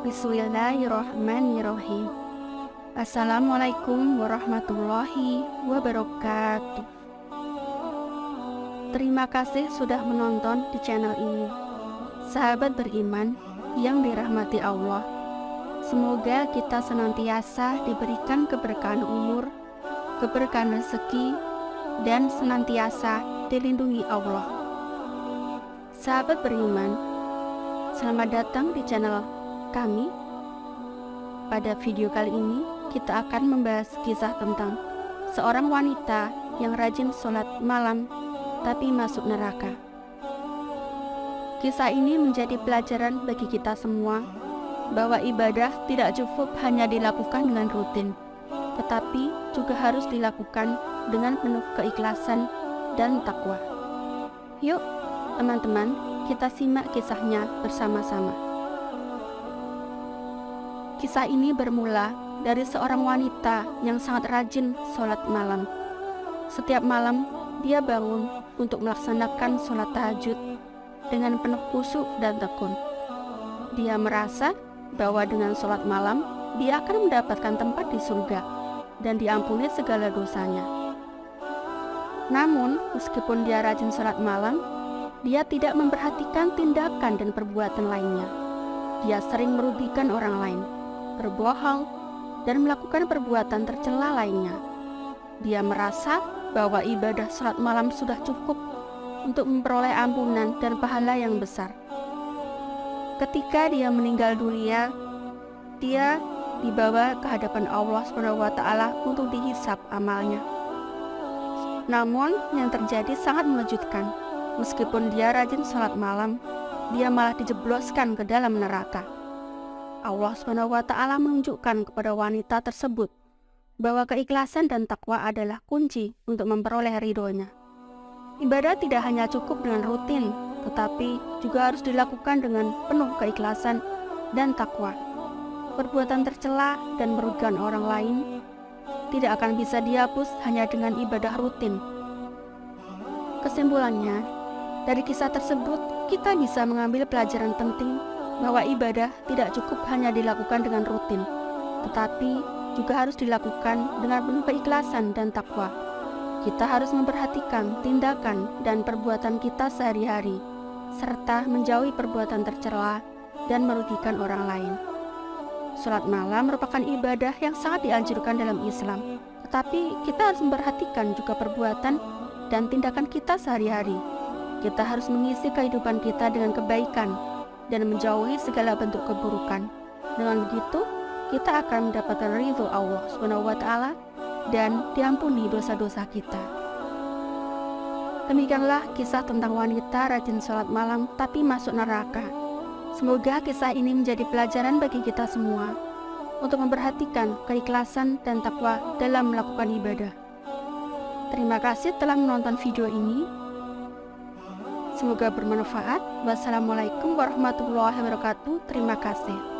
Bismillahirrahmanirrahim. Assalamualaikum warahmatullahi wabarakatuh. Terima kasih sudah menonton di channel ini. Sahabat beriman yang dirahmati Allah, semoga kita senantiasa diberikan keberkahan umur, keberkahan rezeki, dan senantiasa dilindungi Allah. Sahabat beriman, selamat datang di channel kami. Pada video kali ini kita akan membahas kisah tentang seorang wanita yang rajin sholat malam tapi masuk neraka. Kisah ini menjadi pelajaran bagi kita semua bahwa ibadah tidak cukup hanya dilakukan dengan rutin, tetapi juga harus dilakukan dengan penuh keikhlasan dan takwa. Yuk teman-teman, kita simak kisahnya bersama-sama. Kisah ini bermula dari seorang wanita yang sangat rajin sholat malam. Setiap malam dia bangun untuk melaksanakan sholat tahajud dengan penuh khusyuk dan tekun. Dia merasa bahwa dengan sholat malam dia akan mendapatkan tempat di surga dan diampuni segala dosanya. Namun meskipun dia rajin sholat malam, dia tidak memperhatikan tindakan dan perbuatan lainnya. Dia sering merugikan orang lain, berbohong, dan melakukan perbuatan tercela lainnya. Dia merasa bahwa ibadah sholat malam sudah cukup untuk memperoleh ampunan dan pahala yang besar. Ketika dia meninggal dunia, dia dibawa ke hadapan Allah SWT untuk dihisab amalnya. Namun yang terjadi sangat mengejutkan. Meskipun dia rajin sholat malam, dia malah dijebloskan ke dalam neraka. Allah SWT menunjukkan kepada wanita tersebut bahwa keikhlasan dan takwa adalah kunci untuk memperoleh ridhonya. Ibadah tidak hanya cukup dengan rutin, tetapi juga harus dilakukan dengan penuh keikhlasan dan takwa. Perbuatan tercela dan merugikan orang lain tidak akan bisa dihapus hanya dengan ibadah rutin. Kesimpulannya, dari kisah tersebut kita bisa mengambil pelajaran penting bahwa ibadah tidak cukup hanya dilakukan dengan rutin, tetapi juga harus dilakukan dengan penuh keikhlasan dan takwa. Kita harus memperhatikan tindakan dan perbuatan kita sehari-hari, serta menjauhi perbuatan tercela dan merugikan orang lain. Sholat malam merupakan ibadah yang sangat dianjurkan dalam Islam, tetapi kita harus memperhatikan juga perbuatan dan tindakan kita sehari-hari. Kita harus mengisi kehidupan kita dengan kebaikan dan menjauhi segala bentuk keburukan. Dengan begitu, kita akan mendapatkan ridho Allah SWT dan diampuni dosa-dosa kita. Demikianlah kisah tentang wanita rajin sholat malam tapi masuk neraka. Semoga kisah ini menjadi pelajaran bagi kita semua untuk memperhatikan keikhlasan dan takwa dalam melakukan ibadah. Terima kasih telah menonton video ini. Semoga bermanfaat. Wassalamualaikum warahmatullahi wabarakatuh. Terima kasih.